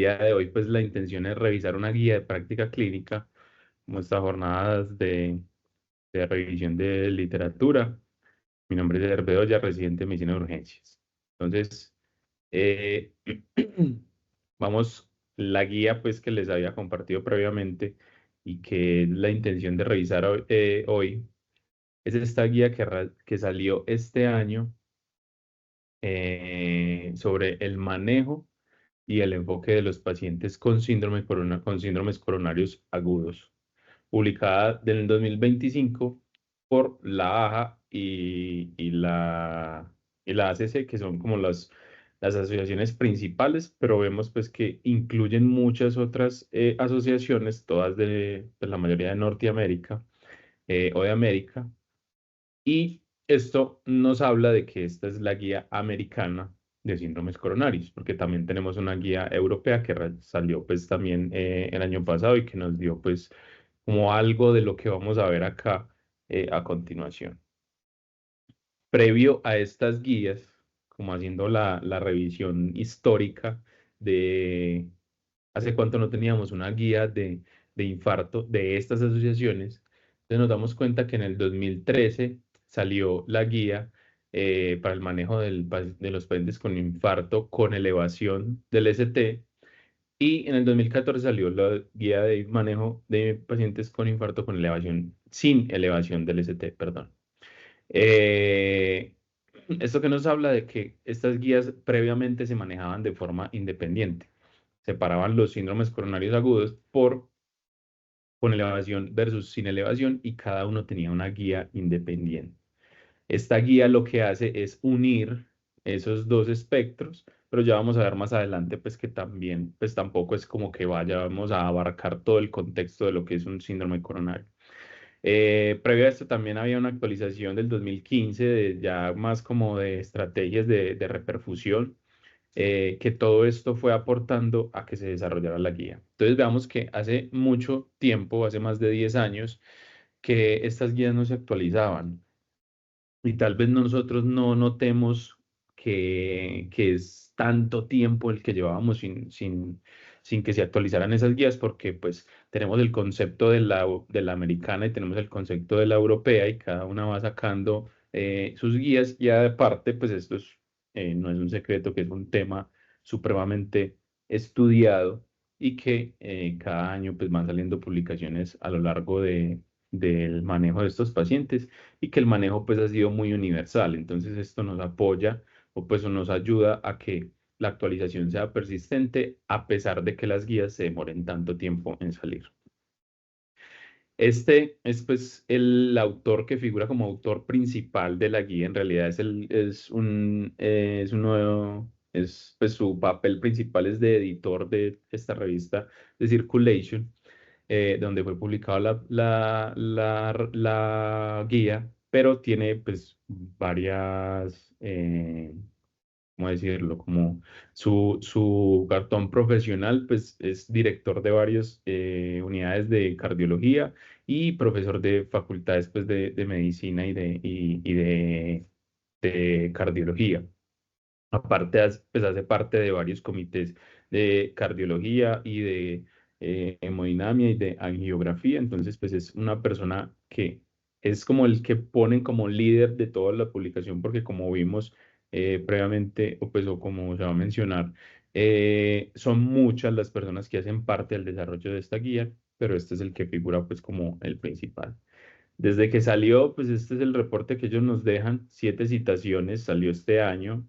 día de hoy, pues la intención es revisar una guía de práctica clínica, nuestras jornadas de revisión de literatura. Mi nombre es Eder Bedoya, residente de medicina de urgencias. Entonces, eh, vamos, la guía pues que les había compartido previamente y que es la intención de revisar hoy, es esta guía que salió este año sobre el manejo y el enfoque de los pacientes con con síndromes coronarios agudos, publicada del 2025 por la AJA y la ACC, que son como las asociaciones principales, pero vemos pues que incluyen muchas otras asociaciones, todas de la mayoría de Norteamérica o de América, y esto nos habla de que esta es la guía americana de síndromes coronarios, porque también tenemos una guía europea que salió pues también el año pasado y que nos dio pues como algo de lo que vamos a ver acá a continuación. Previo a estas guías, como haciendo la revisión histórica de hace cuánto no teníamos una guía de infarto de estas asociaciones, entonces nos damos cuenta que en el 2013 salió la guía para el manejo de los pacientes con infarto con elevación del ST, y en el 2014 salió la guía de manejo de pacientes con infarto con elevación, sin elevación del ST, perdón. Eh, Esto que nos habla de que estas guías previamente se manejaban de forma independiente. Separaban los síndromes coronarios agudos con elevación versus sin elevación, y cada uno tenía una guía independiente. Esta guía lo que hace es unir esos dos espectros, pero ya vamos a ver más adelante pues que también pues tampoco es como que vayamos a abarcar todo el contexto de lo que es un síndrome coronario. Previo a esto también había una actualización del 2015 de ya más como de estrategias de reperfusión, que todo esto fue aportando a que se desarrollara la guía. Entonces veamos que hace mucho tiempo, hace más de 10 años, que estas guías no se actualizaban y tal vez nosotros no notemos que es tanto tiempo el que llevábamos sin que se actualizaran esas guías, porque pues tenemos el concepto de la americana y tenemos el concepto de la europea, y cada una va sacando sus guías, y aparte pues no es un secreto que es un tema supremamente estudiado y que cada año pues van saliendo publicaciones a lo largo del manejo de estos pacientes, y que el manejo pues ha sido muy universal. Entonces esto nos apoya o pues nos ayuda a que la actualización sea persistente a pesar de que las guías se demoren tanto tiempo en salir. Este es pues el autor que figura como autor principal de la guía. En realidad es uno, es pues su papel principal es de editor de esta revista de Circulation, donde fue publicada la guía, pero tiene pues varias, ¿cómo decirlo? Como su cartón profesional, pues es director de varias unidades de cardiología y profesor de facultades pues de medicina y de cardiología. Aparte, pues hace parte de varios comités de cardiología y de hemodinamia y de angiografía. Entonces, pues es una persona que es como el que ponen como líder de toda la publicación, porque como vimos previamente, o como se va a mencionar, son muchas las personas que hacen parte del desarrollo de esta guía, pero este es el que figura pues como el principal. Desde que salió, pues este es el reporte que ellos nos dejan: 7 citaciones, salió este año,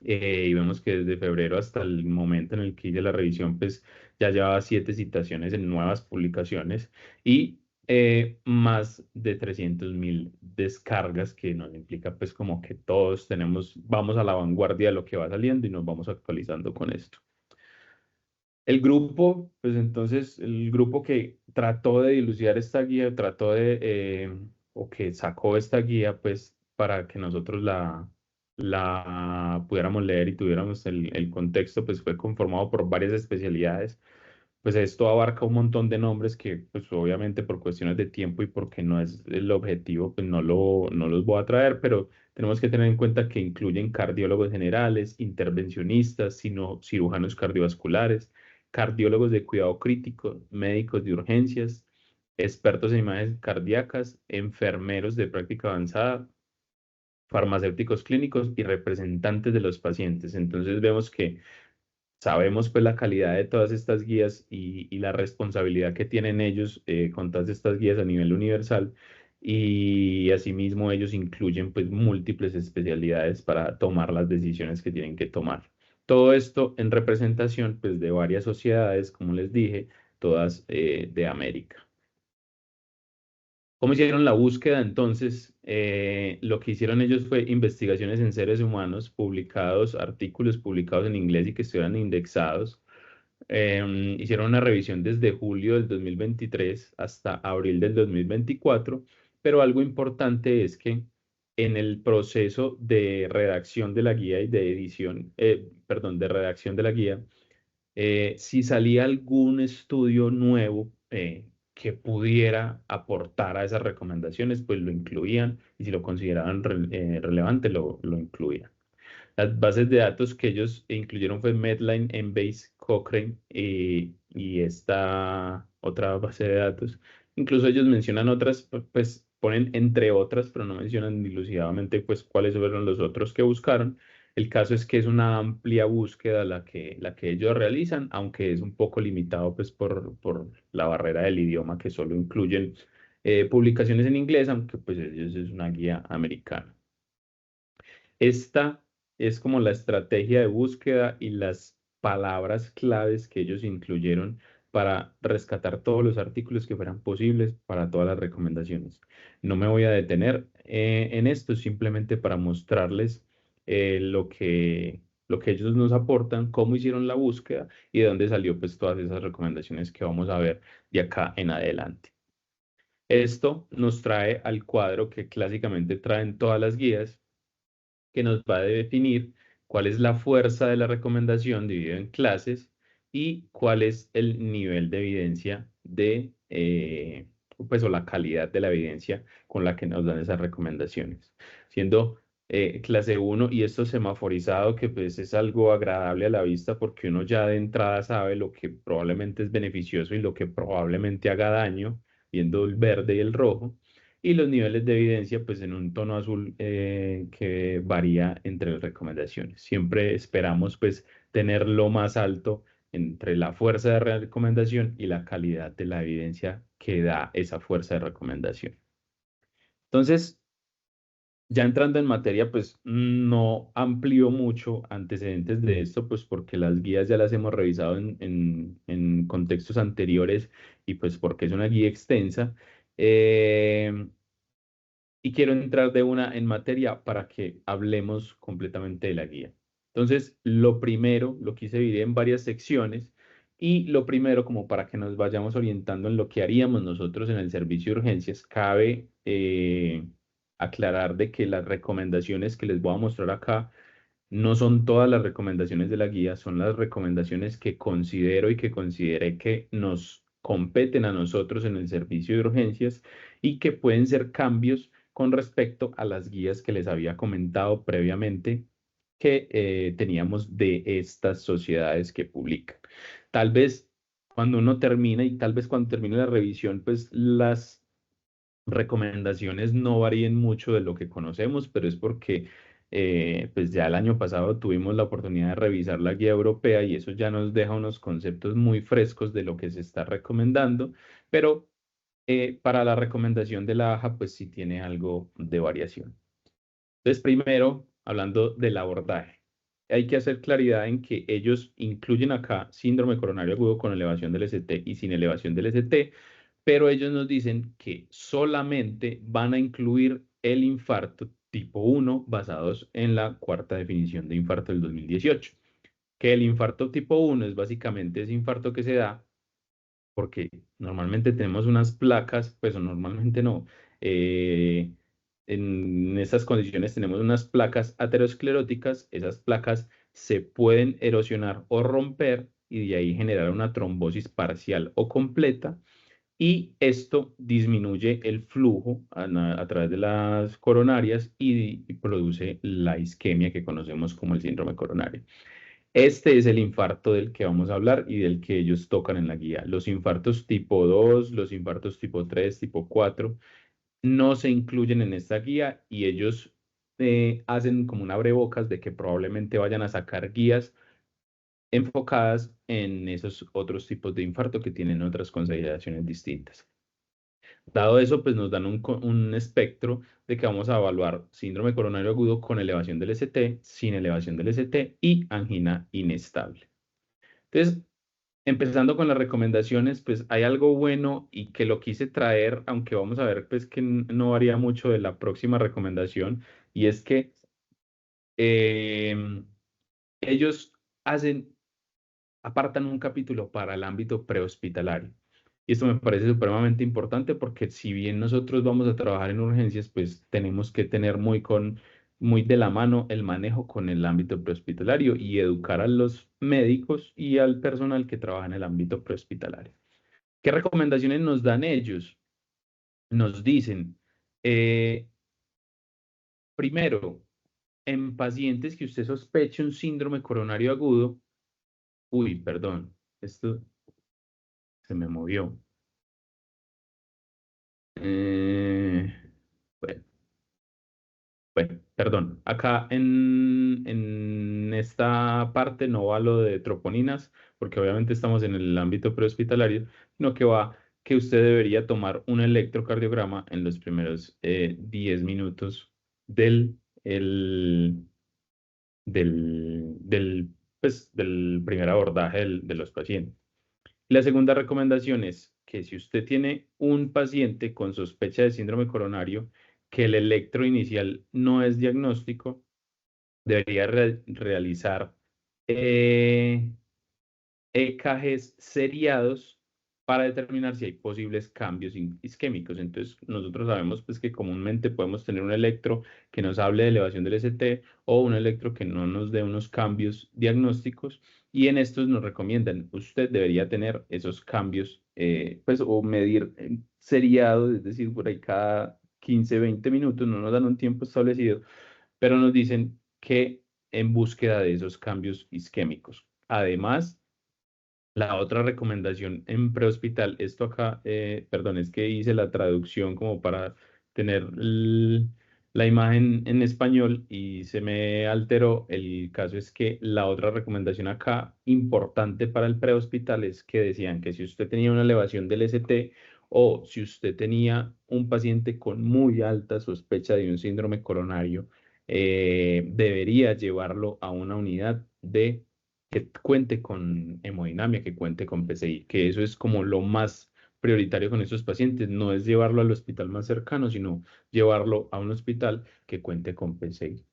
y vemos que desde febrero hasta el momento en el que hice la revisión, pues ya llevaba 7 citaciones en nuevas publicaciones y más de 300.000 descargas, que nos implica pues como que todos vamos a la vanguardia de lo que va saliendo y nos vamos actualizando con esto. El grupo, pues entonces, el grupo que trató de dilucidar esta guía, o que sacó esta guía, pues para que nosotros la pudiéramos leer y tuviéramos el contexto, pues fue conformado por varias especialidades. pues esto abarca un montón de nombres que, pues obviamente por cuestiones de tiempo y porque no es el objetivo, pues no los voy a traer, pero tenemos que tener en cuenta que incluyen cardiólogos generales, intervencionistas, sino cirujanos cardiovasculares, cardiólogos de cuidado crítico, médicos de urgencias, expertos en imágenes cardíacas, enfermeros de práctica avanzada, farmacéuticos clínicos y representantes de los pacientes. Entonces vemos que sabemos pues la calidad de todas estas guías y la responsabilidad que tienen ellos con todas estas guías a nivel universal, y asimismo ellos incluyen pues múltiples especialidades para tomar las decisiones que tienen que tomar. Todo esto en representación pues de varias sociedades, como les dije, todas de América. ¿Cómo hicieron la búsqueda? Entonces, lo que hicieron ellos fue investigaciones en seres humanos, publicados, artículos publicados en inglés y que estuvieran indexados. Hicieron una revisión desde julio del 2023 hasta abril del 2024, pero algo importante es que en el proceso de redacción de la guía y de edición, perdón, de redacción de la guía, si salía algún estudio nuevo que pudiera aportar a esas recomendaciones, pues lo incluían y si lo consideraban relevante, lo incluían. Las bases de datos que ellos incluyeron fue Medline, Embase, Cochrane y esta otra base de datos. Incluso ellos mencionan otras, pues ponen entre otras, pero no mencionan dilucidadamente pues cuáles fueron los otros que buscaron. El caso es que es una amplia búsqueda la que ellos realizan, aunque es un poco limitado pues por la barrera del idioma que solo incluyen publicaciones en inglés, aunque pues ellos es una guía americana. Esta es como la estrategia de búsqueda y las palabras claves que ellos incluyeron para rescatar todos los artículos que fueran posibles para todas las recomendaciones. No me voy a detener en esto, simplemente para mostrarles lo que ellos nos aportan, cómo hicieron la búsqueda y de dónde salió pues todas esas recomendaciones que vamos a ver de acá en adelante. Esto nos trae al cuadro que clásicamente traen todas las guías, que nos va a definir cuál es la fuerza de la recomendación dividido en clases y cuál es el nivel de evidencia pues, o la calidad de la evidencia con la que nos dan esas recomendaciones. Siendo clase uno, y esto semaforizado, que pues es algo agradable a la vista porque uno ya de entrada sabe lo que probablemente es beneficioso y lo que probablemente haga daño, viendo el verde y el rojo, y los niveles de evidencia pues en un tono azul que varía entre las recomendaciones. Siempre esperamos pues tener lo más alto entre la fuerza de recomendación y la calidad de la evidencia que da esa fuerza de recomendación. Entonces, ya entrando en materia, pues no amplío mucho antecedentes de esto, pues porque las guías ya las hemos revisado en contextos anteriores y pues porque es una guía extensa. Eh, y quiero entrar de una en materia para que hablemos completamente de la guía. Entonces, lo primero, lo quise dividir en varias secciones y lo primero, como para que nos vayamos orientando en lo que haríamos nosotros en el servicio de urgencias, cabe aclarar de que las recomendaciones que les voy a mostrar acá no son todas las recomendaciones de la guía, son las recomendaciones que considero y que consideré que nos competen a nosotros en el servicio de urgencias y que pueden ser cambios con respecto a las guías que les había comentado previamente que teníamos de estas sociedades que publican. Tal vez cuando uno termina y tal vez cuando termine la revisión, pues las recomendaciones no varíen mucho de lo que conocemos, pero es porque pues ya el año pasado tuvimos la oportunidad de revisar la guía europea y eso ya nos deja unos conceptos muy frescos de lo que se está recomendando, pero para la recomendación de la AJA pues sí tiene algo de variación. Entonces, primero, hablando del abordaje, hay que hacer claridad en que ellos incluyen acá síndrome coronario agudo con elevación del ST y sin elevación del ST, pero ellos nos dicen que solamente van a incluir el infarto tipo 1 basados en la cuarta definición de infarto del 2018, que el infarto tipo 1 es básicamente ese infarto que se da porque normalmente tenemos unas placas, pues o normalmente no. eh, en estas condiciones tenemos unas placas ateroscleróticas, esas placas se pueden erosionar o romper y de ahí generar una trombosis parcial o completa. Y esto disminuye el flujo a través de las coronarias y produce la isquemia que conocemos como el síndrome coronario. Este es el infarto del que vamos a hablar y del que ellos tocan en la guía. Los infartos tipo 2, los infartos tipo 3, tipo 4 no se incluyen en esta guía y ellos hacen como un abrebocas de que probablemente vayan a sacar guías enfocadas en esos otros tipos de infarto que tienen otras consideraciones distintas. Dado eso, pues nos dan un espectro de que vamos a evaluar síndrome coronario agudo con elevación del ST, sin elevación del ST y angina inestable. Entonces, empezando con las recomendaciones, pues hay algo bueno y que lo quise traer, aunque vamos a ver pues que no varía mucho de la próxima recomendación, y es que em, ellos hacen apartan un capítulo para el ámbito prehospitalario. Y esto me parece supremamente importante porque si bien nosotros vamos a trabajar en urgencias, pues tenemos que tener muy de la mano el manejo con el ámbito prehospitalario y educar a los médicos y al personal que trabaja en el ámbito prehospitalario. ¿Qué recomendaciones nos dan ellos? Nos dicen, eh, primero, en pacientes que usted sospeche un síndrome coronario agudo, uy, perdón, esto se me movió. Eh, bueno, perdón. Acá en esta parte no va lo de troponinas, porque obviamente estamos en el ámbito prehospitalario, sino que va que usted debería tomar un electrocardiograma en los primeros 10 minutos del, el- del primer abordaje de los pacientes. La segunda recomendación es que si usted tiene un paciente con sospecha de síndrome coronario, que el electro inicial no es diagnóstico, debería realizar eh, EKGs seriados para determinar si hay posibles cambios isquémicos. Entonces, nosotros sabemos pues, que comúnmente podemos tener un electro que nos hable de elevación del ST o un electro que no nos dé unos cambios diagnósticos. Y en estos nos recomiendan, usted debería tener esos cambios, pues, o medir seriado, es decir, por ahí cada 15, 20 minutos, no nos dan un tiempo establecido, pero nos dicen que en búsqueda de esos cambios isquémicos. Además, la otra recomendación en prehospital, esto acá, perdón, es que hice la traducción como para tener la imagen en español y se me alteró. El caso es que la otra recomendación acá, importante para el prehospital, es que decían que si usted tenía una elevación del ST o si usted tenía un paciente con muy alta sospecha de un síndrome coronario, debería llevarlo a una unidad de que cuente con hemodinamia, que cuente con PCI, que eso es como lo más prioritario con estos pacientes, no es llevarlo al hospital más cercano, sino llevarlo a un hospital que cuente con PCI.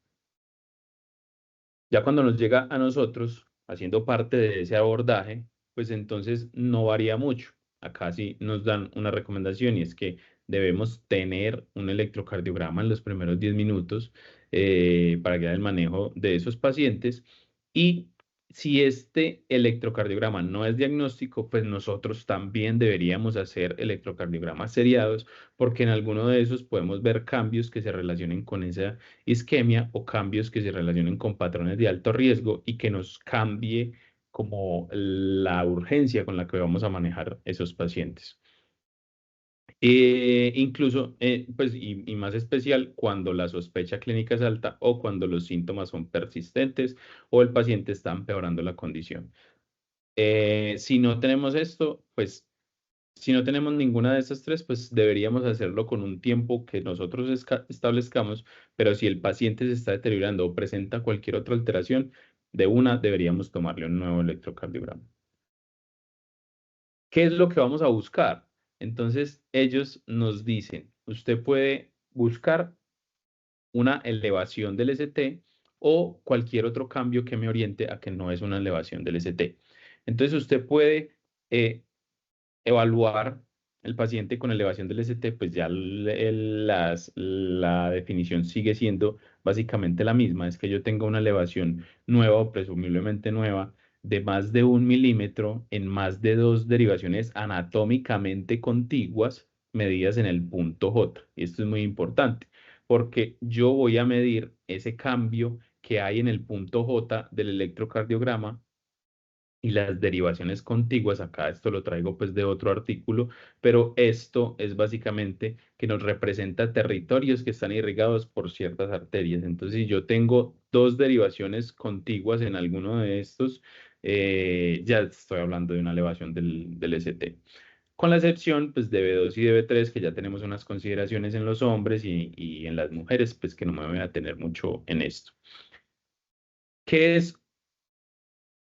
Ya cuando nos llega a nosotros, haciendo parte de ese abordaje, pues entonces no varía mucho. Acá sí nos dan una recomendación y es que debemos tener un electrocardiograma en los primeros 10 minutos para guiar el manejo de esos pacientes. Y si este electrocardiograma no es diagnóstico, pues nosotros también deberíamos hacer electrocardiogramas seriados porque en alguno de esos podemos ver cambios que se relacionen con esa isquemia o cambios que se relacionen con patrones de alto riesgo y que nos cambie como la urgencia con la que vamos a manejar esos pacientes. Incluso, pues, y más especial cuando la sospecha clínica es alta o cuando los síntomas son persistentes o el paciente está empeorando la condición. Si no tenemos esto, pues si no tenemos ninguna de estas tres, pues deberíamos hacerlo con un tiempo que nosotros establezcamos, pero si el paciente se está deteriorando o presenta cualquier otra alteración, de una deberíamos tomarle un nuevo electrocardiograma. ¿Qué es lo que vamos a buscar? Entonces, ellos nos dicen, usted puede buscar una elevación del ST o cualquier otro cambio que me oriente a que no es una elevación del ST. Entonces, usted puede evaluar el paciente con elevación del ST, pues ya la definición sigue siendo básicamente la misma, es que yo tenga una elevación nueva o presumiblemente nueva de más de 1 milímetro en más de dos derivaciones anatómicamente contiguas medidas en el punto J. Y esto es muy importante porque yo voy a medir ese cambio que hay en el punto J del electrocardiograma y las derivaciones contiguas. Acá esto lo traigo pues de otro artículo, pero esto es básicamente que nos representa territorios que están irrigados por ciertas arterias. Entonces, si yo tengo dos derivaciones contiguas en alguno de estos, ya estoy hablando de una elevación del ST. Con la excepción pues de B2 y de B3, que ya tenemos unas consideraciones en los hombres y en las mujeres, pues que no me voy a tener mucho en esto. ¿Qué es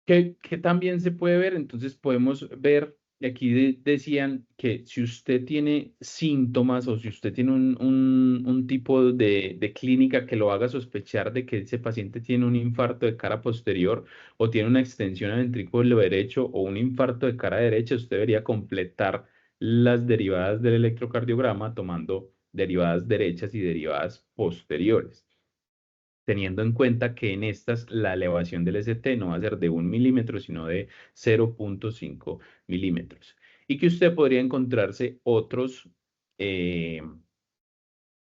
que también se puede ver? Entonces podemos ver, y aquí decían que si usted tiene síntomas o si usted tiene un tipo de clínica que lo haga sospechar de que ese paciente tiene un infarto de cara posterior o tiene una extensión al ventrículo derecho o un infarto de cara derecha, usted debería completar las derivadas del electrocardiograma tomando derivadas derechas y derivadas posteriores, teniendo en cuenta que en estas la elevación del ST no va a ser de 1 milímetro, sino de 0,5 milímetros. Y que usted podría encontrarse eh,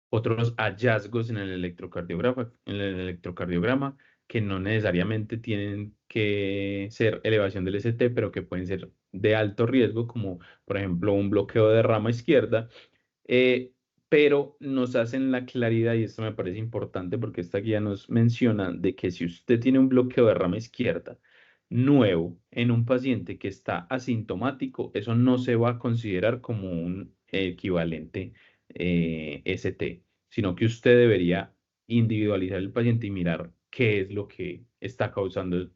otros hallazgos en el electrocardiograma que no necesariamente tienen que ser elevación del ST, pero que pueden ser de alto riesgo, como por ejemplo un bloqueo de rama izquierda, eh, pero nos hacen la claridad, y esto me parece importante porque esta guía nos menciona de que si usted tiene un bloqueo de rama izquierda nuevo en un paciente que está asintomático, eso no se va a considerar como un equivalente ST, sino que usted debería individualizar el paciente y mirar qué es lo que está causando,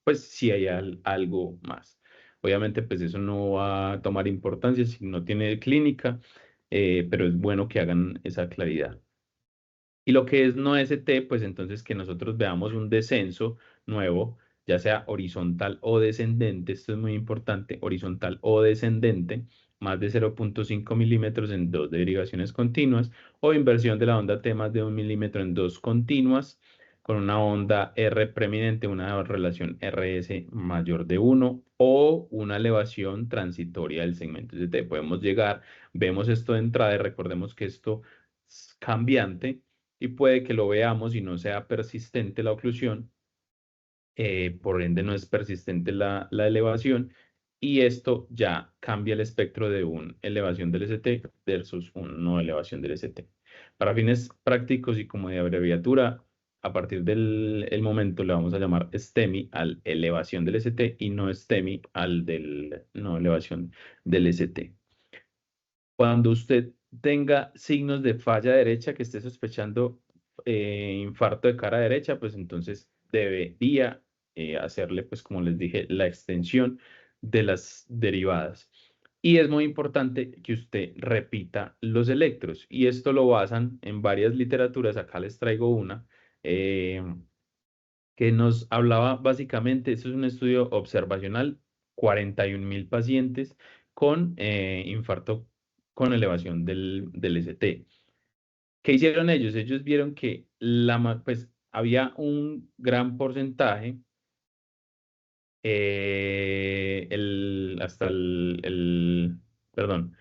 pues si hay algo más. Obviamente, pues eso no va a tomar importancia si no tiene clínica, pero es bueno que hagan esa claridad. Y lo que es no ST, pues entonces que nosotros veamos un descenso nuevo, ya sea horizontal o descendente, esto es muy importante, horizontal o descendente, más de 0,5 milímetros en dos derivaciones continuas, o inversión de la onda T más de 1 milímetro en dos continuas, con una onda R preeminente, una relación RS mayor de 1, o una elevación transitoria del segmento ST. Podemos llegar, vemos esto de entrada y recordemos que esto es cambiante y puede que lo veamos y no sea persistente la oclusión, por ende no es persistente la elevación, y esto ya cambia el espectro de una elevación del ST versus una no elevación del ST. Para fines prácticos y como de abreviatura, a partir del el momento le vamos a llamar STEMI al elevación del ST y no STEMI al del no elevación del ST. Cuando usted tenga signos de falla derecha, que esté sospechando infarto de cara derecha, pues entonces debería hacerle, pues como les dije, la extensión de las derivadas. Y es muy importante que usted repita los electros. Y esto lo basan en varias literaturas. Acá les traigo una eh, que nos hablaba básicamente, esto es un estudio observacional, 41.000 pacientes con infarto con elevación del ST. ¿Qué hicieron ellos? Ellos vieron que pues, había un gran porcentaje, perdón,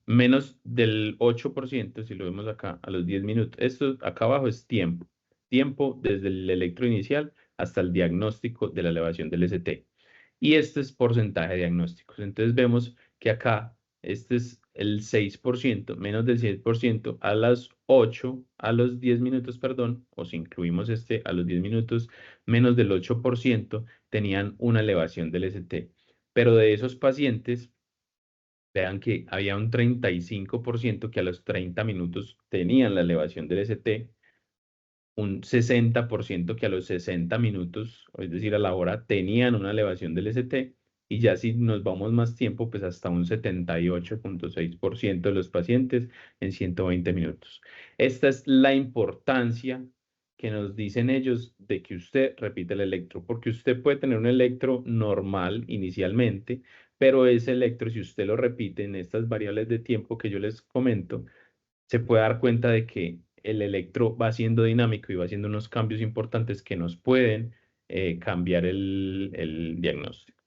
menos del 8% si lo vemos acá, a los 10 minutos. Esto acá abajo es tiempo. Tiempo desde el electro inicial hasta el diagnóstico de la elevación del ST. Y este es porcentaje de diagnósticos. Entonces vemos que acá este es el 6%, menos del 6% a las 8, a los 10 minutos, perdón, o si incluimos este a los 10 minutos, menos del 8% tenían una elevación del ST. Pero de esos pacientes, vean que había un 35% que a los 30 minutos tenían la elevación del ST, un 60% que a los 60 minutos, es decir, a la hora, tenían una elevación del ST, y ya si nos vamos más tiempo, pues hasta un 78,6% de los pacientes en 120 minutos. Esta es la importancia que nos dicen ellos de que usted repite el electro, porque usted puede tener un electro normal inicialmente, pero ese electro, si usted lo repite en estas variables de tiempo que yo les comento, se puede dar cuenta de que el electro va siendo dinámico y va haciendo unos cambios importantes que nos pueden cambiar el diagnóstico.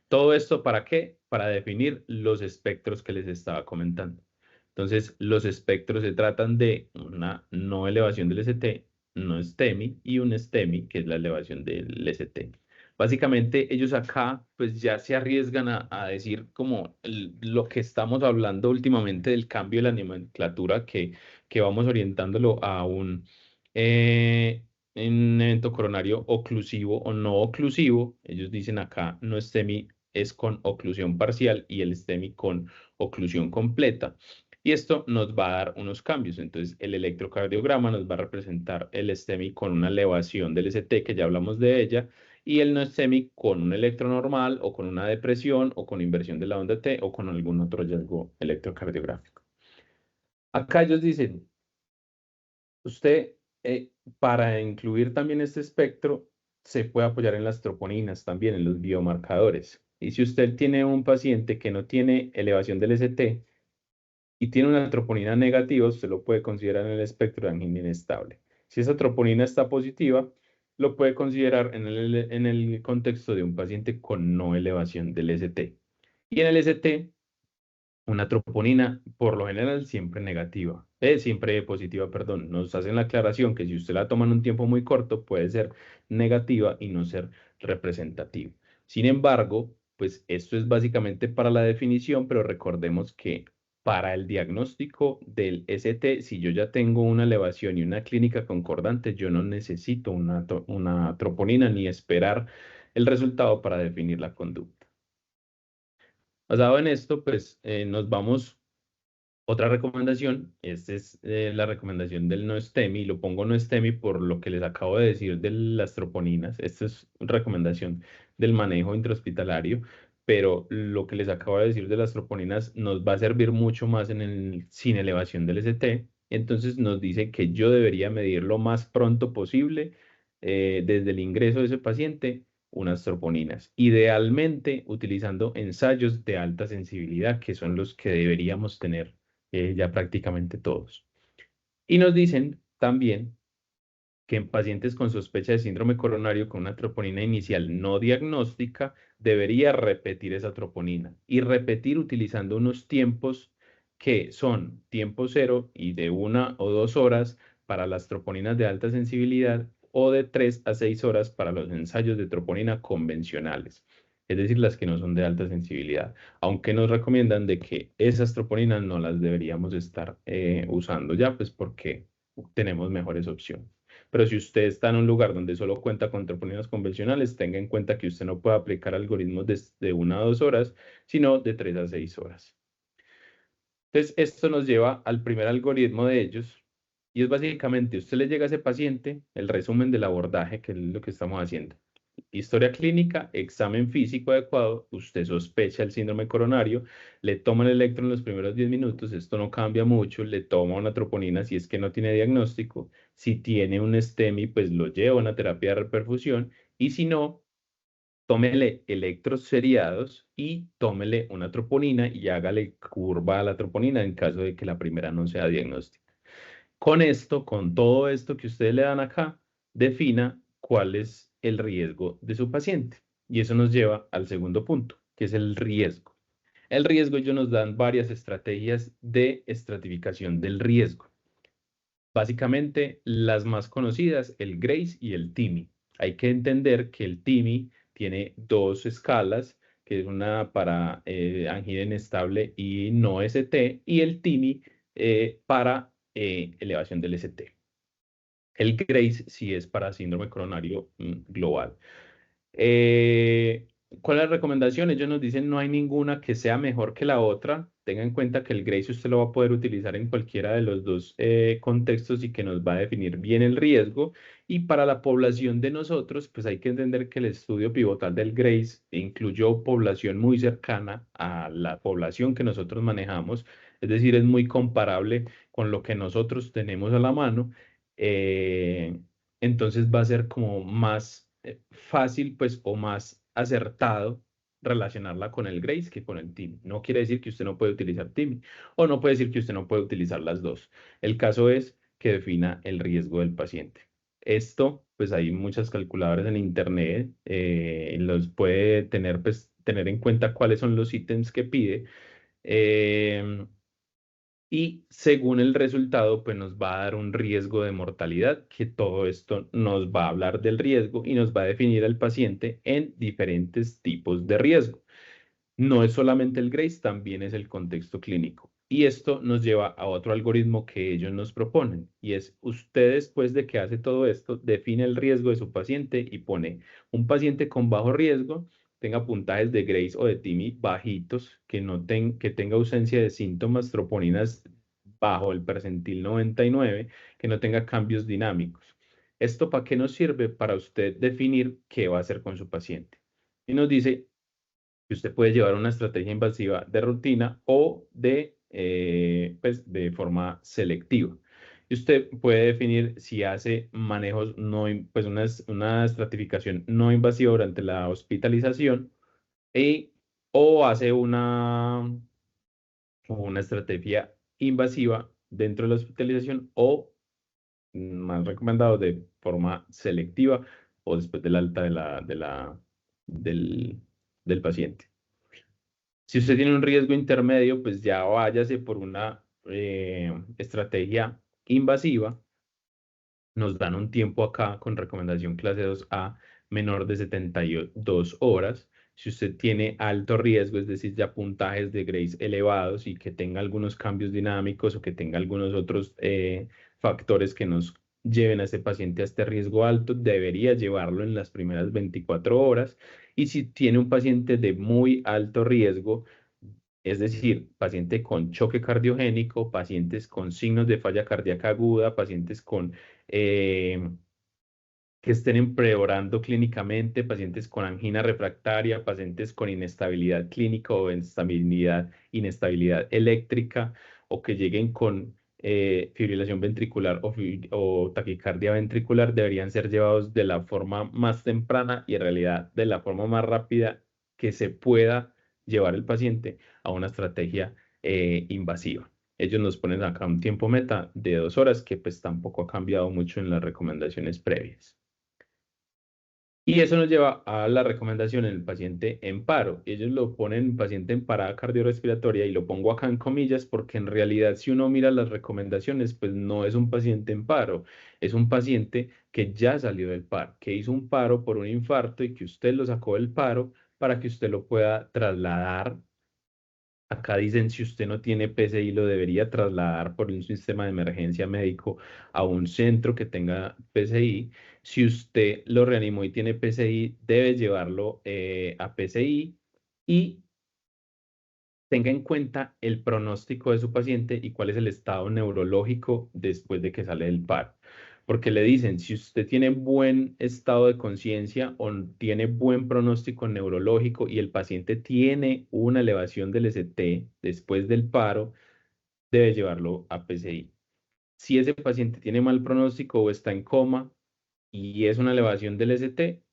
¿Todo esto para qué? Para definir los espectros que les estaba comentando. Entonces, los espectros se tratan de una no elevación del ST, no STEMI, y un STEMI, que es la elevación del ST. Básicamente, ellos acá pues ya se arriesgan a decir como lo que estamos hablando últimamente del cambio de la nomenclatura que vamos orientándolo a un evento coronario oclusivo o no oclusivo. Ellos dicen acá no STEMI es con oclusión parcial y el STEMI con oclusión completa. Y esto nos va a dar unos cambios. Entonces, el electrocardiograma nos va a representar el STEMI con una elevación del ST, que ya hablamos de ella, y el no STEMI con un electro normal o con una depresión o con inversión de la onda T o con algún otro hallazgo electrocardiográfico. Acá ellos dicen, usted, para incluir también este espectro, se puede apoyar en las troponinas también, en los biomarcadores. Y si usted tiene un paciente que no tiene elevación del ST, y tiene una troponina negativa, usted lo puede considerar en el espectro de angina inestable. Si esa troponina está positiva, lo puede considerar en el contexto de un paciente con no elevación del ST. Y en el ST, una troponina por lo general siempre negativa, siempre positiva, perdón. Nos hacen la aclaración que si usted la toma en un tiempo muy corto, puede ser negativa y no ser representativa. Sin embargo, pues esto es básicamente para la definición, pero recordemos que para el diagnóstico del ST, si yo ya tengo una elevación y una clínica concordante, yo no necesito una troponina ni esperar el resultado para definir la conducta. Basado en esto, pues nos vamos. Otra recomendación, esta es la recomendación del no STEMI, lo pongo no STEMI por lo que les acabo de decir de las troponinas. Esta es una recomendación del manejo intrahospitalario, pero lo que les acabo de decir de las troponinas nos va a servir mucho más sin elevación del ST. Entonces nos dice que yo debería medir lo más pronto posible, desde el ingreso de ese paciente, unas troponinas, idealmente utilizando ensayos de alta sensibilidad, que son los que deberíamos tener ya prácticamente todos. Y nos dicen también que en pacientes con sospecha de síndrome coronario con una troponina inicial no diagnóstica, debería repetir esa troponina y repetir utilizando unos tiempos que son tiempo cero y de 1 o 2 horas para las troponinas de alta sensibilidad o de 3 a 6 horas para los ensayos de troponina convencionales, es decir, las que no son de alta sensibilidad, aunque nos recomiendan de que esas troponinas no las deberíamos estar usando ya, pues porque tenemos mejores opciones. Pero si usted está en un lugar donde solo cuenta con troponinas convencionales, tenga en cuenta que usted no puede aplicar algoritmos de 1 a 2 horas, sino de 3 a 6 horas. Entonces, esto nos lleva al primer algoritmo de ellos, y es básicamente, usted le llega a ese paciente el resumen del abordaje, que es lo que estamos haciendo. Historia clínica, examen físico adecuado, usted sospecha el síndrome coronario, le toma el electro en los primeros 10 minutos, esto no cambia mucho, le toma una troponina si es que no tiene diagnóstico, si tiene un STEMI, pues lo lleva a una terapia de reperfusión, y si no, tómele electros seriados y tómele una troponina y hágale curva a la troponina en caso de que la primera no sea diagnóstica. Con esto, con todo esto que ustedes le dan acá, defina cuál es el riesgo de su paciente. Y eso nos lleva al segundo punto, que es el riesgo. El riesgo, ellos nos dan varias estrategias de estratificación del riesgo. Básicamente, las más conocidas, el GRACE y el TIMI. Hay que entender que el TIMI tiene dos escalas, que es una para angina inestable y no ST, y el TIMI para elevación del ST. El GRACE sí es para síndrome coronario global. Eh, ¿Cuál es la recomendación? Ellos nos dicen no hay ninguna que sea mejor que la otra. Tenga en cuenta que el GRACE usted lo va a poder utilizar en cualquiera de los dos contextos y que nos va a definir bien el riesgo. Y para la población de nosotros, pues hay que entender que el estudio pivotal del GRACE incluyó población muy cercana a la población que nosotros manejamos. Es decir, es muy comparable con lo que nosotros tenemos a la mano. eh, entonces va a ser como más fácil, pues, o más acertado relacionarla con el GRACE que con el TIMI. No quiere decir que usted no puede utilizar TIMI o no puede decir que usted no puede utilizar las dos. El caso es que defina el riesgo del paciente. Esto pues hay muchas calculadoras en internet, los puede tener, pues, tener en cuenta cuáles son los ítems que pide. em, y según el resultado, pues nos va a dar un riesgo de mortalidad, que todo esto nos va a hablar del riesgo y nos va a definir al paciente en diferentes tipos de riesgo. No es solamente el GRACE, también es el contexto clínico. Y esto nos lleva a otro algoritmo que ellos nos proponen, y es usted después de que hace todo esto, define el riesgo de su paciente y pone un paciente con bajo riesgo, tenga puntajes de GRACE o de TIMI bajitos, que tenga ausencia de síntomas, troponinas bajo el percentil 99, que no tenga cambios dinámicos. ¿Esto para qué nos sirve? Para usted definir qué va a hacer con su paciente. Y nos dice que usted puede llevar una estrategia invasiva de rutina o pues, de forma selectiva. Y usted puede definir si hace manejos no, pues una estratificación no invasiva durante la hospitalización y, o hace una estrategia invasiva dentro de la hospitalización o, más recomendado, de forma selectiva o después del alta del, del paciente. Si usted tiene un riesgo intermedio, pues ya váyase por una estrategia invasiva. Nos dan un tiempo acá con recomendación clase 2A menor de 72 horas. Si usted tiene alto riesgo, es decir, ya puntajes de Grace elevados y que tenga algunos cambios dinámicos o que tenga algunos otros factores que nos lleven a ese paciente a este riesgo alto, debería llevarlo en las primeras 24 horas. Y si tiene un paciente de muy alto riesgo, es decir, paciente con choque cardiogénico, pacientes con signos de falla cardíaca aguda, pacientes eh, que estén empeorando clínicamente, pacientes con angina refractaria, pacientes con inestabilidad clínica o inestabilidad eléctrica, o que lleguen con fibrilación ventricular o taquicardia ventricular, deberían ser llevados de la forma más temprana y en realidad de la forma más rápida que se pueda llevar el paciente a una estrategia invasiva. Ellos nos ponen acá un tiempo meta de 2 horas, que pues tampoco ha cambiado mucho en las recomendaciones previas. Y eso nos lleva a la recomendación en el paciente en paro. Ellos lo ponen paciente en parada cardiorrespiratoria y lo pongo acá en comillas porque en realidad si uno mira las recomendaciones, pues no es un paciente en paro, es un paciente que ya salió del paro, que hizo un paro por un infarto y que usted lo sacó del paro para que usted lo pueda trasladar. Acá dicen, si usted no tiene PCI, lo debería trasladar por un sistema de emergencia médico a un centro que tenga PCI. Si usted lo reanimó y tiene PCI, debe llevarlo a PCI y tenga en cuenta el pronóstico de su paciente y cuál es el estado neurológico después de que sale del paro. Porque le dicen, si usted tiene buen estado de conciencia o tiene buen pronóstico neurológico y el paciente tiene una elevación del ST después del paro, debe llevarlo a PCI. Si ese paciente tiene mal pronóstico o está en coma y es una elevación del ST,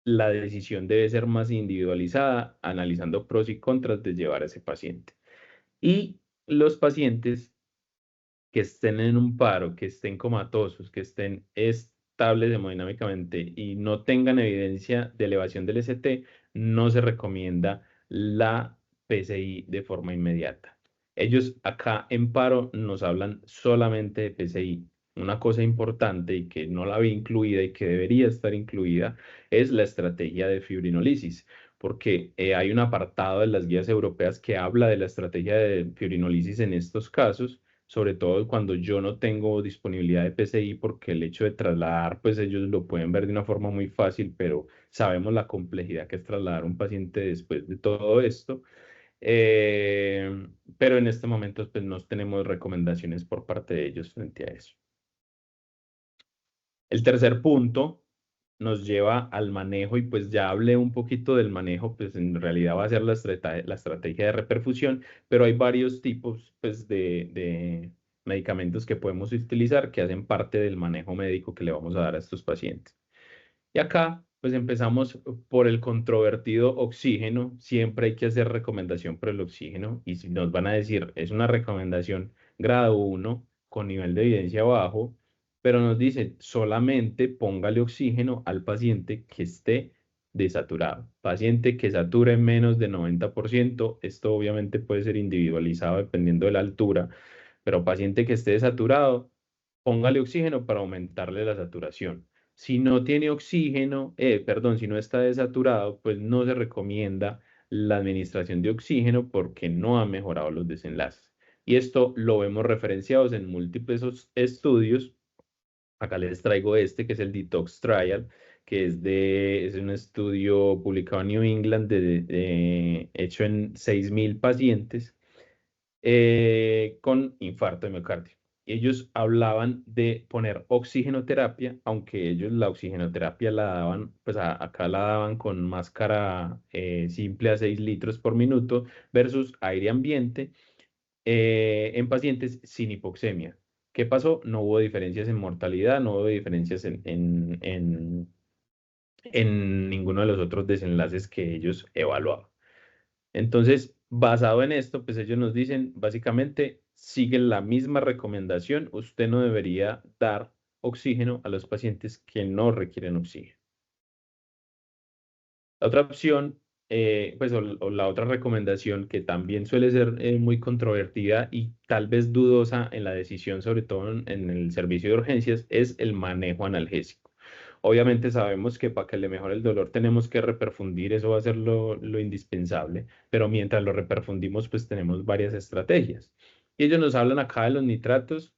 la decisión debe ser más individualizada, analizando pros y contras de llevar a ese paciente. Y los pacientes que estén en un paro, que estén comatosos, que estén estables hemodinámicamente y no tengan evidencia de elevación del ST, no se recomienda la PCI de forma inmediata. Ellos acá en paro nos hablan solamente de PCI. Una cosa importante y que no la había incluida y que debería estar incluida es la estrategia de fibrinolisis, porque hay un apartado de las guías europeas que habla de la estrategia de fibrinolisis en estos casos, sobre todo cuando yo no tengo disponibilidad de PCI, porque el hecho de trasladar, pues ellos lo pueden ver de una forma muy fácil, pero sabemos la complejidad que es trasladar a un paciente después de todo esto. Eh, pero en este momento, pues no tenemos recomendaciones por parte de ellos frente a eso. El tercer punto nos lleva al manejo y pues ya hablé un poquito del manejo, pues en realidad va a ser la estrategia de reperfusión, pero hay varios tipos pues de medicamentos que podemos utilizar que hacen parte del manejo médico que le vamos a dar a estos pacientes. Y acá pues empezamos por el controvertido oxígeno. Siempre hay que hacer recomendación por el oxígeno y si nos van a decir es una recomendación grado 1 con nivel de evidencia bajo, pero nos dicen solamente póngale oxígeno al paciente que esté desaturado. Paciente que sature menos de 90%, esto obviamente puede ser individualizado dependiendo de la altura, pero paciente que esté desaturado, póngale oxígeno para aumentarle la saturación. Si no tiene oxígeno, perdón, si no está desaturado, pues no se recomienda la administración de oxígeno porque no ha mejorado los desenlaces. Y esto lo vemos referenciados en múltiples estudios. Acá les traigo este, que es el Detox Trial, que es un estudio publicado en New England hecho en 6.000 pacientes con infarto de miocardio. Y ellos hablaban de poner oxigenoterapia, aunque ellos la oxigenoterapia la daban, pues acá la daban con máscara simple a 6 litros por minuto versus aire ambiente en pacientes sin hipoxemia. ¿Qué pasó? No hubo diferencias en mortalidad, no hubo diferencias en ninguno de los otros desenlaces que ellos evaluaban. Entonces, basado en esto, pues ellos nos dicen, básicamente, siguen la misma recomendación, usted no debería dar oxígeno a los pacientes que no requieren oxígeno. La otra opción, pues, o la otra recomendación que también suele ser muy controvertida y tal vez dudosa en la decisión, sobre todo en el servicio de urgencias, es el manejo analgésico. Obviamente sabemos que para que le mejore el dolor tenemos que reperfundir, eso va a ser lo indispensable, pero mientras lo reperfundimos, pues tenemos varias estrategias. Y ellos nos hablan acá de los nitratos.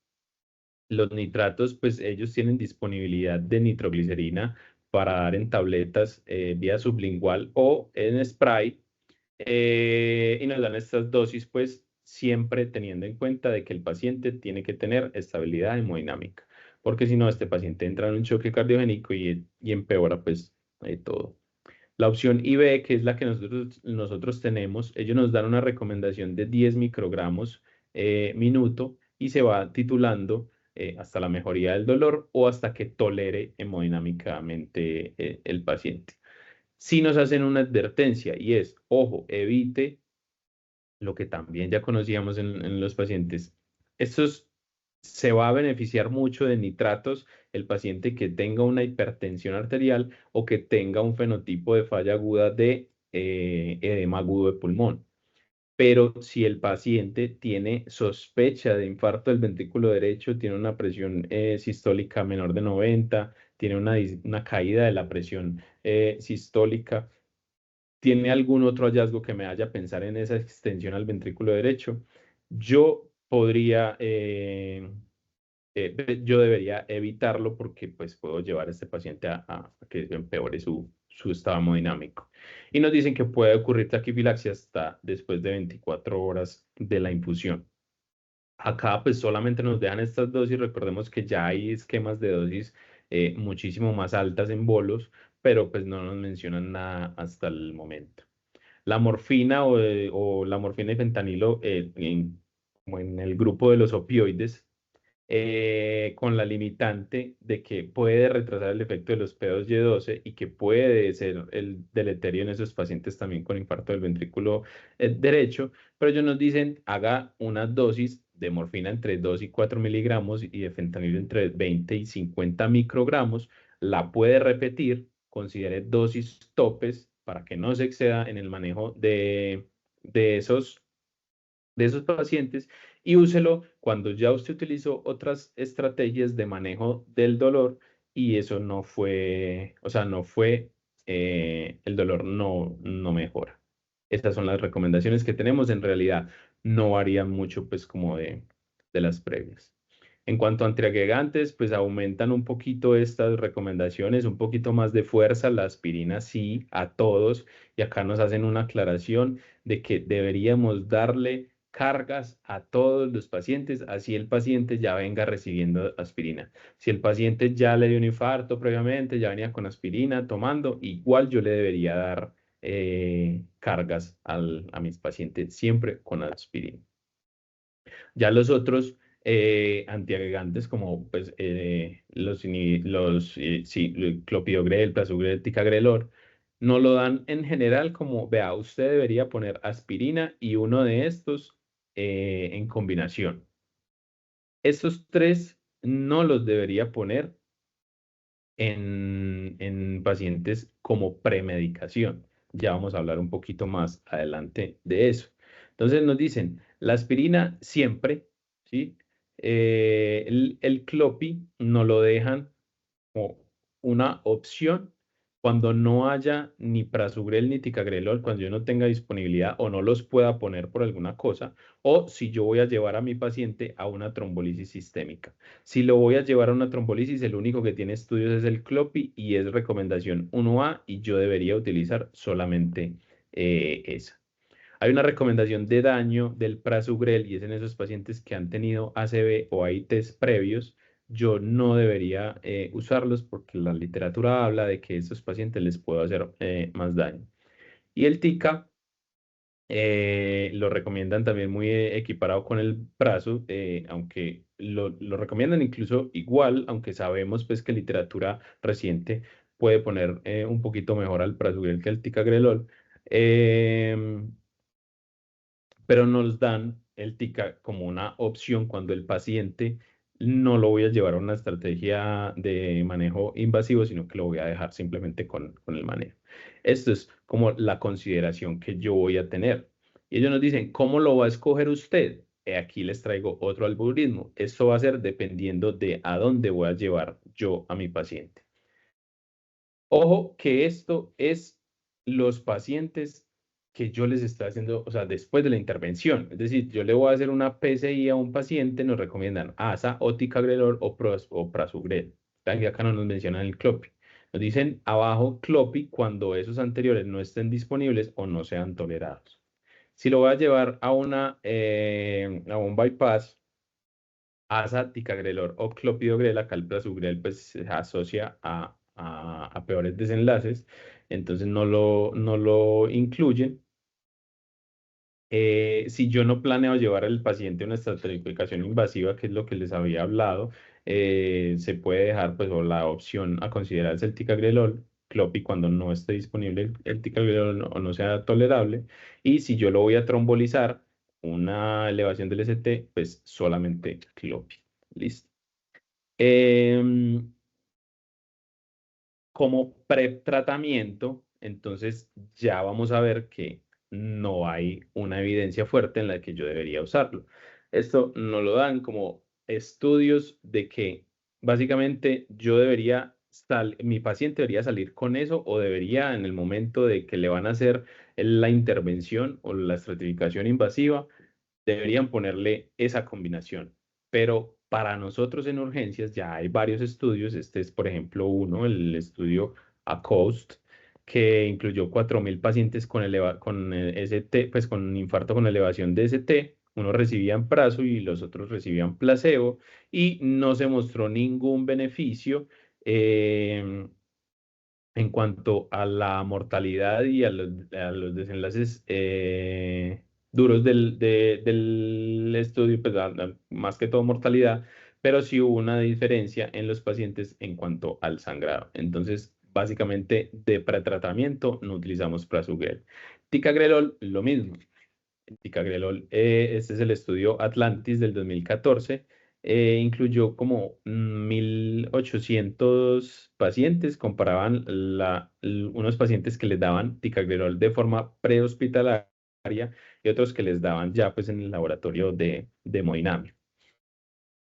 Los nitratos, pues ellos tienen disponibilidad de nitroglicerina para dar en tabletas vía sublingual o en spray, y nos dan estas dosis, pues siempre teniendo en cuenta de que el paciente tiene que tener estabilidad hemodinámica, porque si no, este paciente entra en un choque cardiogénico y empeora pues todo. La opción IB, que es la que nosotros tenemos, ellos nos dan una recomendación de 10 microgramos minuto y se va titulando hasta la mejoría del dolor o hasta que tolere hemodinámicamente el paciente. Si nos hacen una advertencia y es, ojo, evite lo que también ya conocíamos en los pacientes. Estos se va a beneficiar mucho de nitratos el paciente que tenga una hipertensión arterial o que tenga un fenotipo de falla aguda de edema agudo de pulmón. Pero si el paciente tiene sospecha de infarto del ventrículo derecho, tiene una presión sistólica menor de 90, tiene una caída de la presión sistólica, ¿tiene algún otro hallazgo que me haga pensar en esa extensión al ventrículo derecho? Yo podría, yo debería evitarlo porque pues puedo llevar a este paciente a que empeore su estado hemodinámico. Y nos dicen que puede ocurrir taquifilaxia hasta después de 24 horas de la infusión. Acá pues solamente nos dejan estas dosis, recordemos que ya hay esquemas de dosis muchísimo más altas en bolos, pero pues no nos mencionan nada hasta el momento. La morfina o la morfina y fentanilo como en el grupo de los opioides, con la limitante de que puede retrasar el efecto de los P2Y12 y que puede ser el deleterio en esos pacientes también con infarto del ventrículo derecho, pero ellos nos dicen haga una dosis de morfina entre 2 y 4 miligramos y de fentanilo entre 20 y 50 microgramos, la puede repetir, considere dosis topes para que no se exceda en el manejo de esos pacientes y úselo cuando ya usted utilizó otras estrategias de manejo del dolor y eso no fue, o sea, no fue, el dolor no mejora. Estas son las recomendaciones que tenemos. En realidad no varían mucho, pues, como de las previas. En cuanto a antiagregantes, pues aumentan un poquito estas recomendaciones, un poquito más de fuerza. La aspirina sí, a todos. Y acá nos hacen una aclaración de que deberíamos darle cargas a todos los pacientes, así el paciente ya venga recibiendo aspirina. Si el paciente ya le dio un infarto previamente, ya venía con aspirina tomando, igual yo le debería dar cargas a mis pacientes siempre con aspirina. Ya los otros antiagregantes como pues, sí, el clopidogrel, prasugrel, ticagrelor, no lo dan en general como, vea, usted debería poner aspirina y uno de estos en combinación. Estos tres no los debería poner en pacientes como premedicación. Ya vamos a hablar un poquito más adelante de eso. Entonces nos dicen, la aspirina siempre, ¿sí? El Clopi no lo dejan como una opción cuando no haya ni prasugrel ni ticagrelol, cuando yo no tenga disponibilidad o no los pueda poner por alguna cosa, o si yo voy a llevar a mi paciente a una trombolisis sistémica. Si lo voy a llevar a una trombolisis, el único que tiene estudios es el CLOPI y es recomendación 1A y yo debería utilizar solamente esa. Hay una recomendación de daño del prasugrel y es en esos pacientes que han tenido ACV o AITs previos. Yo no debería usarlos porque la literatura habla de que a estos pacientes les puede hacer más daño. Y el TICA lo recomiendan también muy equiparado con el brazo, aunque lo recomiendan incluso igual, aunque sabemos pues que literatura reciente puede poner un poquito mejor al prasugrel que al ticagrelol. Pero nos dan el TICA como una opción cuando el paciente no lo voy a llevar a una estrategia de manejo invasivo, sino que lo voy a dejar simplemente con el manejo. Esto es como la consideración que yo voy a tener. Y ellos nos dicen, ¿cómo lo va a escoger usted? Aquí les traigo otro algoritmo. Esto va a ser dependiendo de a dónde voy a llevar yo a mi paciente. Ojo que esto es los pacientes que yo les estoy haciendo, o sea, después de la intervención. Es decir, yo le voy a hacer una PCI a un paciente, nos recomiendan ASA o ticagrelor o prasugrel. Vean que acá no nos mencionan el clopi. Nos dicen abajo clopi cuando esos anteriores no estén disponibles o no sean tolerados. Si lo voy a llevar a un bypass, ASA, ticagrelor o clopidogrel, acá el prasugrel pues se asocia a peores desenlaces, entonces no lo incluyen. Si yo no planeo llevar al paciente a una estratificación invasiva, que es lo que les había hablado, se puede dejar pues o la opción a considerar es el ticagrelol, clopi cuando no esté disponible el ticagrelol o no sea tolerable. Y si yo lo voy a trombolizar, una elevación del ST, pues solamente clopi. Listo. Em, Como pretratamiento, entonces ya vamos a ver que no hay una evidencia fuerte en la que yo debería usarlo. Esto nos lo dan como estudios de que básicamente mi paciente debería salir con eso o debería en el momento de que le van a hacer la intervención o la estratificación invasiva, deberían ponerle esa combinación. Pero para nosotros en urgencias ya hay varios estudios. Este es, por ejemplo, uno, el estudio ACOAST, que incluyó 4.000 pacientes con ST, pues con un infarto con elevación de ST. Unos recibían prazo y los otros recibían placebo y no se mostró ningún beneficio. eh, en cuanto a la mortalidad y a los desenlaces duros del estudio, pues más que todo mortalidad, pero sí hubo una diferencia en los pacientes en cuanto al sangrado. Entonces, básicamente de pretratamiento no utilizamos prasugrel. Ticagrelol, lo mismo. Ticagrelol, este es el estudio Atlantis del 2014, incluyó como 1.800 pacientes, comparaban unos pacientes que les daban ticagrelol de forma prehospitalaria y otros que les daban ya pues en el laboratorio de hemodinamia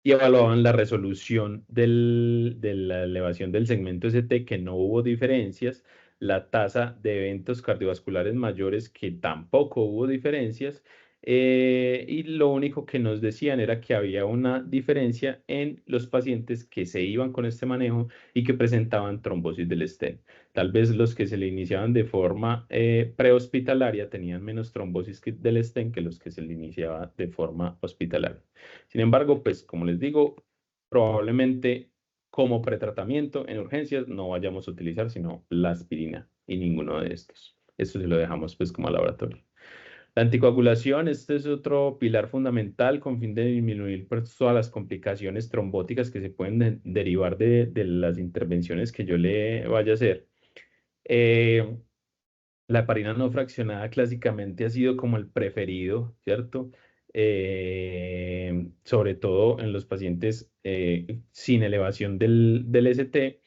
y evaluaban la resolución de la elevación del segmento ST, que no hubo diferencias, la tasa de eventos cardiovasculares mayores, que tampoco hubo diferencias, y lo único que nos decían era que había una diferencia en los pacientes que se iban con este manejo y que presentaban trombosis del stent. Tal vez los que se le iniciaban de forma prehospitalaria tenían menos trombosis del stent que los que se le iniciaba de forma hospitalaria. Sin embargo, pues como les digo, probablemente como pretratamiento en urgencias no vayamos a utilizar sino la aspirina y ninguno de estos. Esto se lo dejamos pues como al laboratorio. La anticoagulación, este es otro pilar fundamental con fin de disminuir pues, todas las complicaciones trombóticas que se pueden derivar de las intervenciones que yo le vaya a hacer. Eh, la heparina no fraccionada clásicamente ha sido como el preferido, ¿cierto? sobre todo en los pacientes sin elevación del ST.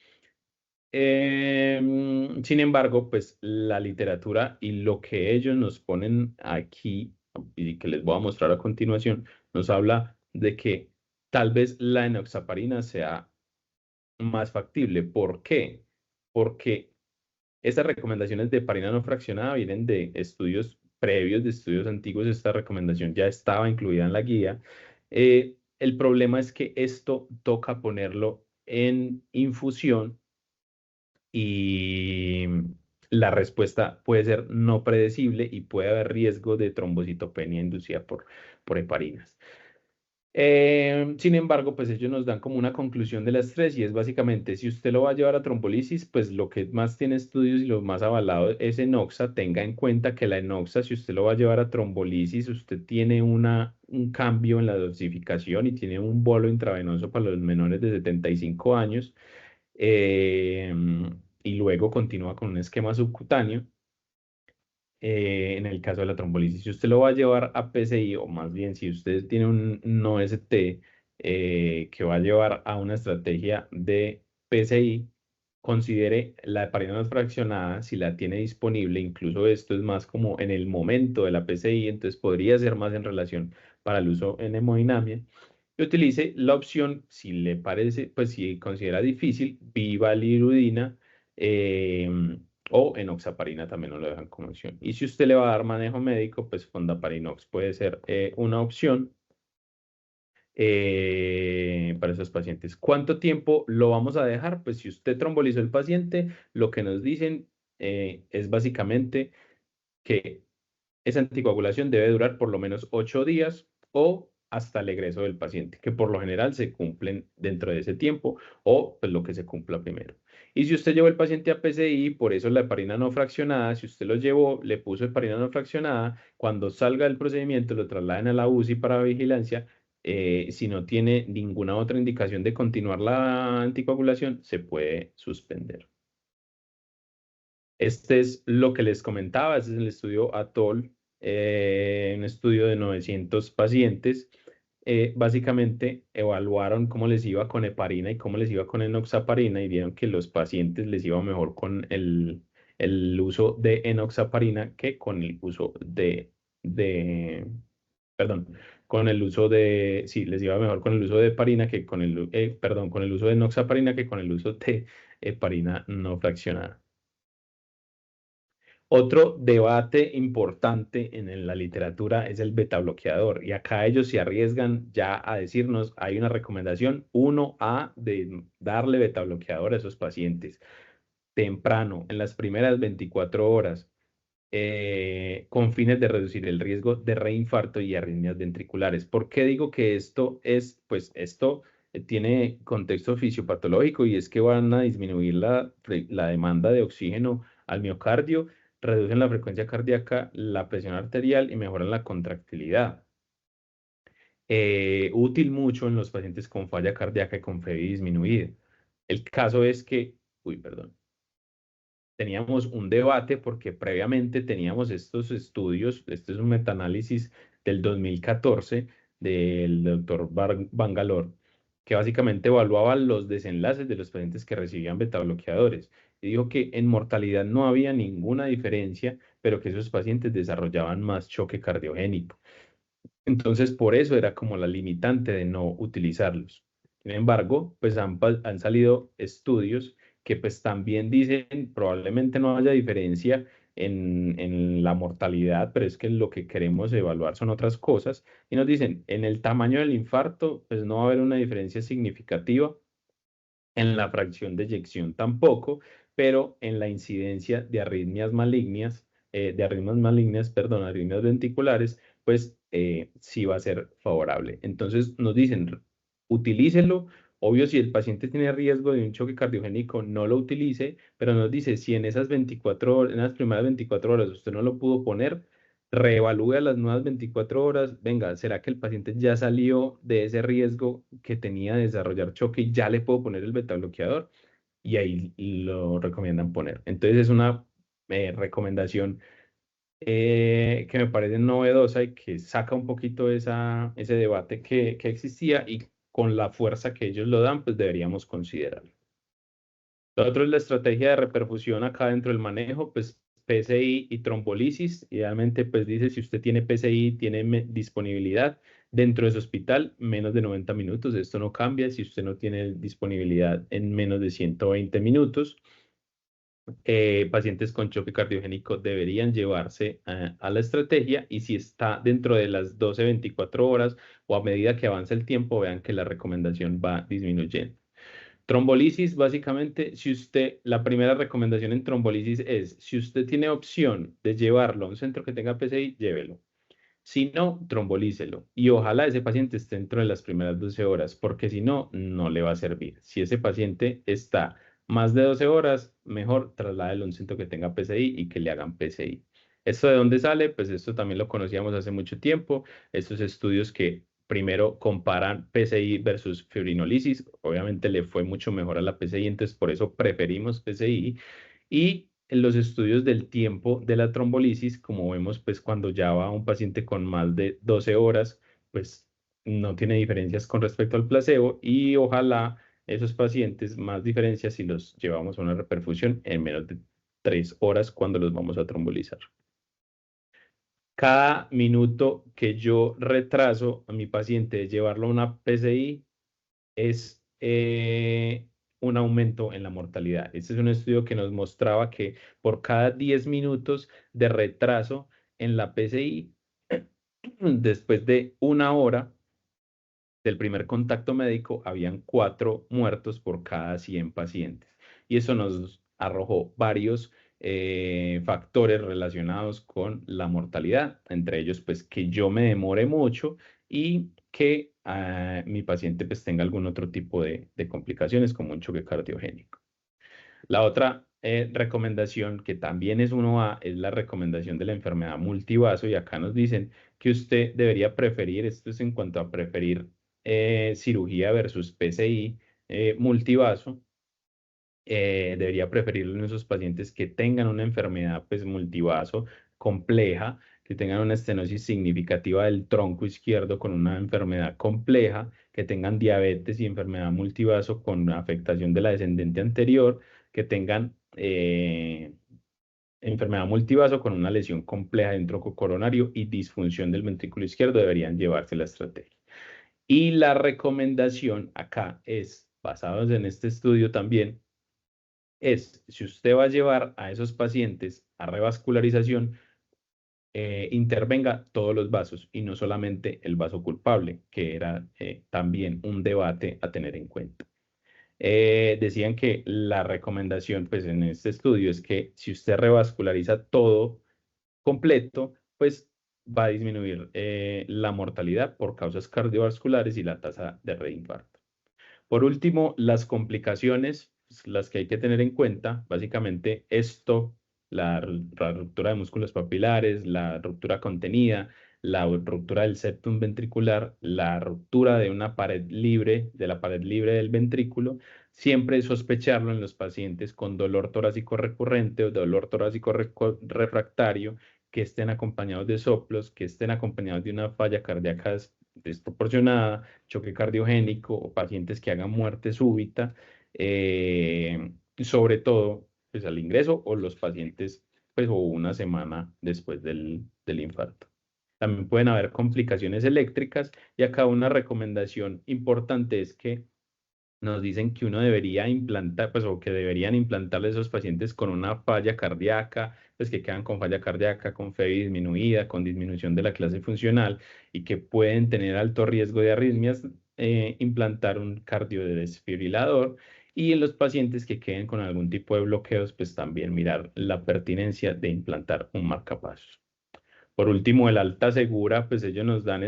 Sin embargo, pues la literatura y lo que ellos nos ponen aquí, y que les voy a mostrar a continuación, nos habla de que tal vez la enoxaparina sea más factible. ¿Por qué? Porque estas recomendaciones de heparina no fraccionada vienen de estudios previos, de estudios antiguos. Esta recomendación ya estaba incluida en la guía. El problema es que esto toca ponerlo en infusión y la respuesta puede ser no predecible y puede haber riesgo de trombocitopenia inducida por heparinas. Sin embargo, pues ellos nos dan como una conclusión de las tres y es básicamente, si usted lo va a llevar a trombolisis, pues lo que más tiene estudios y lo más avalado es enoxa. Tenga en cuenta que la enoxa, si usted lo va a llevar a trombolisis, usted tiene un cambio en la dosificación y tiene un bolo intravenoso para los menores de 75 años, eh, y luego continúa con un esquema subcutáneo. En el caso de la trombolisis, si usted lo va a llevar a PCI, o más bien si usted tiene un no ST que va a llevar a una estrategia de PCI, considere la heparina no fraccionada si la tiene disponible. Incluso esto es más como en el momento de la PCI, entonces podría ser más en relación para el uso en hemodinamia. Y utilice la opción, si le parece, pues si considera difícil, bivalirudina. O enoxaparina también nos lo dejan como opción. Y si usted le va a dar manejo médico, pues fondaparinox puede ser una opción para esos pacientes. ¿Cuánto tiempo lo vamos a dejar? Pues si usted trombolizó el paciente, lo que nos dicen es básicamente que esa anticoagulación debe durar por lo menos 8 días o hasta el egreso del paciente, que por lo general se cumplen dentro de ese tiempo o pues, lo que se cumpla primero. Y si usted llevó el paciente a PCI, por eso la heparina no fraccionada, si usted lo llevó, le puso heparina no fraccionada, cuando salga del procedimiento lo trasladen a la UCI para vigilancia. Si no tiene ninguna otra indicación de continuar la anticoagulación, se puede suspender. Este es lo que les comentaba, este es el estudio ATOL, un estudio de 900 pacientes. Básicamente evaluaron cómo les iba con heparina y cómo les iba con enoxaparina y vieron que los pacientes les iba mejor con el uso de enoxaparina que con el uso perdón, con el uso sí, les iba mejor con el uso de heparina que perdón, con el uso de enoxaparina que con el uso de heparina no fraccionada. Otro debate importante en la literatura es el beta bloqueador y acá ellos se arriesgan ya a decirnos, hay una recomendación 1A de darle beta bloqueador a esos pacientes temprano, en las primeras 24 horas, con fines de reducir el riesgo de reinfarto y arritmias ventriculares. ¿Por qué digo que esto es, pues esto tiene contexto fisiopatológico y es que van a disminuir la demanda de oxígeno al miocardio, reducen la frecuencia cardíaca, la presión arterial y mejoran la contractilidad? Útil mucho en los pacientes con falla cardíaca y con FEBI disminuida. El caso es que, uy, perdón, teníamos un debate porque previamente teníamos estos estudios, este es un metaanálisis del 2014 del doctor Bangalore, que básicamente evaluaba los desenlaces de los pacientes que recibían betabloqueadores y dijo que en mortalidad no había ninguna diferencia, pero que esos pacientes desarrollaban más choque cardiogénico. Entonces, por eso era como la limitante de no utilizarlos. Sin embargo, pues han salido estudios que pues también dicen probablemente no haya diferencia en la mortalidad, pero es que lo que queremos evaluar son otras cosas. Y nos dicen, en el tamaño del infarto, pues no va a haber una diferencia significativa, en la fracción de eyección tampoco, pero en la incidencia de arritmias malignas, perdón, arritmias ventriculares, pues sí va a ser favorable. Entonces nos dicen, utilícelo. Obvio, si el paciente tiene riesgo de un choque cardiogénico, no lo utilice, pero nos dice, si en esas 24 horas, en las primeras 24 horas usted no lo pudo poner, reevalúe a las nuevas 24 horas. Venga, ¿será que el paciente ya salió de ese riesgo que tenía de desarrollar choque y ya le puedo poner el beta bloqueador? Y ahí lo recomiendan poner. Entonces es una recomendación que me parece novedosa y que saca un poquito ese debate que existía y con la fuerza que ellos lo dan, pues deberíamos considerarlo. Lo otro es la estrategia de reperfusión acá dentro del manejo, pues PCI y trombolisis. Idealmente, pues dice, si usted tiene PCI, tiene disponibilidad dentro de su hospital, menos de 90 minutos. Esto no cambia si usted no tiene disponibilidad en menos de 120 minutos. Pacientes con choque cardiogénico deberían llevarse a la estrategia y si está dentro de las 12, 24 horas o a medida que avanza el tiempo, vean que la recomendación va disminuyendo. Trombolisis, básicamente, la primera recomendación en trombolisis es, si usted tiene opción de llevarlo a un centro que tenga PCI, llévelo. Si no, trombolícelo. Y ojalá ese paciente esté dentro de las primeras 12 horas, porque si no, no le va a servir. Si ese paciente está más de 12 horas, mejor trasládelo a un centro que tenga PCI y que le hagan PCI. ¿Esto de dónde sale? Pues esto también lo conocíamos hace mucho tiempo. Estos estudios que primero comparan PCI versus fibrinolisis. Obviamente le fue mucho mejor a la PCI, entonces por eso preferimos PCI. Y en los estudios del tiempo de la trombolisis, como vemos, pues cuando ya va un paciente con más de 12 horas, pues no tiene diferencias con respecto al placebo y ojalá esos pacientes más diferencias si los llevamos a una reperfusión en menos de 3 horas cuando los vamos a trombolizar. Cada minuto que yo retraso a mi paciente de llevarlo a una PCI es un aumento en la mortalidad. Este es un estudio que nos mostraba que por cada 10 minutos de retraso en la PCI, después de una hora del primer contacto médico, habían 4 muertos por cada 100 pacientes. Y eso nos arrojó varios factores relacionados con la mortalidad, entre ellos pues que yo me demore mucho y que mi paciente pues tenga algún otro tipo de complicaciones como un choque cardiogénico. La otra recomendación que también es 1A es la recomendación de la enfermedad multivaso y acá nos dicen que usted debería preferir, esto es en cuanto a preferir cirugía versus PCI multivaso, debería preferirlo en esos pacientes que tengan una enfermedad pues multivaso compleja, que tengan una estenosis significativa del tronco izquierdo con una enfermedad compleja, que tengan diabetes y enfermedad multivaso con afectación de la descendente anterior, que tengan enfermedad multivaso con una lesión compleja del tronco coronario y disfunción del ventrículo izquierdo, deberían llevarse la estrategia. Y la recomendación acá es, basados en este estudio también, es, si usted va a llevar a esos pacientes a revascularización, intervenga todos los vasos y no solamente el vaso culpable, que era también un debate a tener en cuenta. Decían que la recomendación, pues en este estudio, es que si usted revasculariza todo completo, pues va a disminuir la mortalidad por causas cardiovasculares y la tasa de reinfarto. Por último, las complicaciones, pues, las que hay que tener en cuenta, básicamente esto, la ruptura de músculos papilares, la ruptura contenida, la ruptura del septum ventricular, la ruptura de una pared libre, de la pared libre del ventrículo, siempre sospecharlo en los pacientes con dolor torácico recurrente o dolor torácico refractario, que estén acompañados de soplos, que estén acompañados de una falla cardíaca desproporcionada, choque cardiogénico o pacientes que hagan muerte súbita, sobre todo pues, al ingreso o los pacientes pues, o una semana después del infarto. También pueden haber complicaciones eléctricas y acá una recomendación importante es que nos dicen que uno debería implantar, pues, o que deberían implantarle a esos pacientes con una falla cardíaca, pues que quedan con falla cardíaca, con fe disminuida, con disminución de la clase funcional y que pueden tener alto riesgo de arritmias, implantar un cardiodesfibrilador. Y en los pacientes que queden con algún tipo de bloqueos, pues también mirar la pertinencia de implantar un marcapasos. Por último, el alta segura, pues ellos nos dan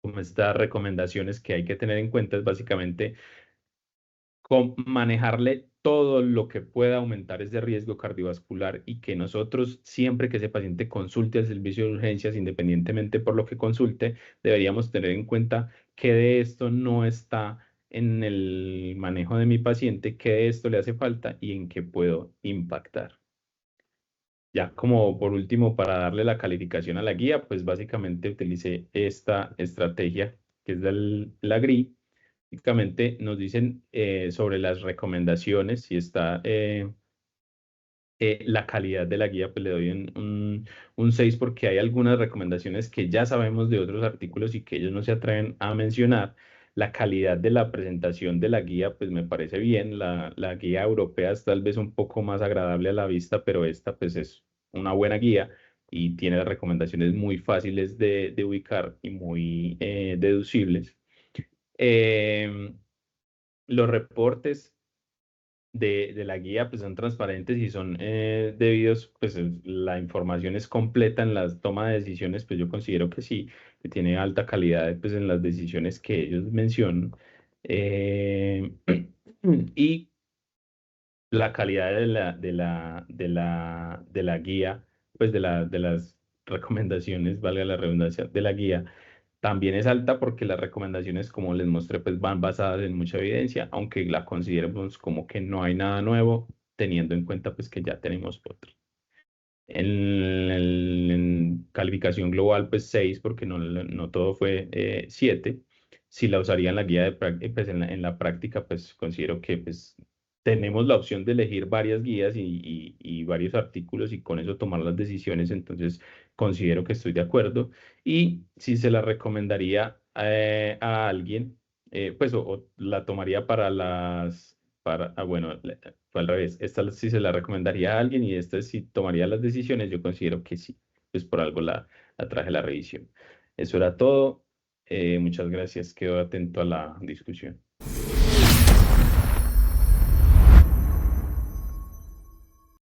como estas recomendaciones que hay que tener en cuenta es básicamente manejarle todo lo que pueda aumentar ese riesgo cardiovascular y que nosotros, siempre que ese paciente consulte al servicio de urgencias, independientemente por lo que consulte, deberíamos tener en cuenta que de esto no está en el manejo de mi paciente, que de esto le hace falta y en qué puedo impactar. Ya como por último, para darle la calificación a la guía, pues básicamente utilicé esta estrategia que es la GRI. Básicamente nos dicen sobre las recomendaciones, si está la calidad de la guía, pues le doy un 6 porque hay algunas recomendaciones que ya sabemos de otros artículos y que ellos no se atreven a mencionar. La calidad de la presentación de la guía, pues me parece bien. La guía europea es tal vez un poco más agradable a la vista, pero esta pues es una buena guía y tiene recomendaciones muy fáciles de ubicar y muy deducibles. Em, los reportes de la guía pues son transparentes y son debidos, pues la información es completa en la toma de decisiones, pues yo considero que sí, que tiene alta calidad pues en las decisiones que ellos mencionan. Eh, y la calidad de la guía, pues de las recomendaciones, valga la redundancia, de la guía, también es alta porque las recomendaciones, como les mostré, pues van basadas en mucha evidencia, aunque la consideremos como que no hay nada nuevo, teniendo en cuenta pues que ya tenemos otra. En calificación global, pues 6 porque no todo fue 7. Si la usaría en la guía pues en la práctica, pues considero que pues tenemos la opción de elegir varias guías y varios artículos y con eso tomar las decisiones, entonces considero que estoy de acuerdo. Y si se la recomendaría a alguien, pues o la tomaría bueno, fue al revés. Esta sí se la recomendaría a alguien y esta sí tomaría las decisiones. Yo considero que sí. Pues por algo la traje a la revisión. Eso era todo. Muchas gracias. Quedo atento a la discusión.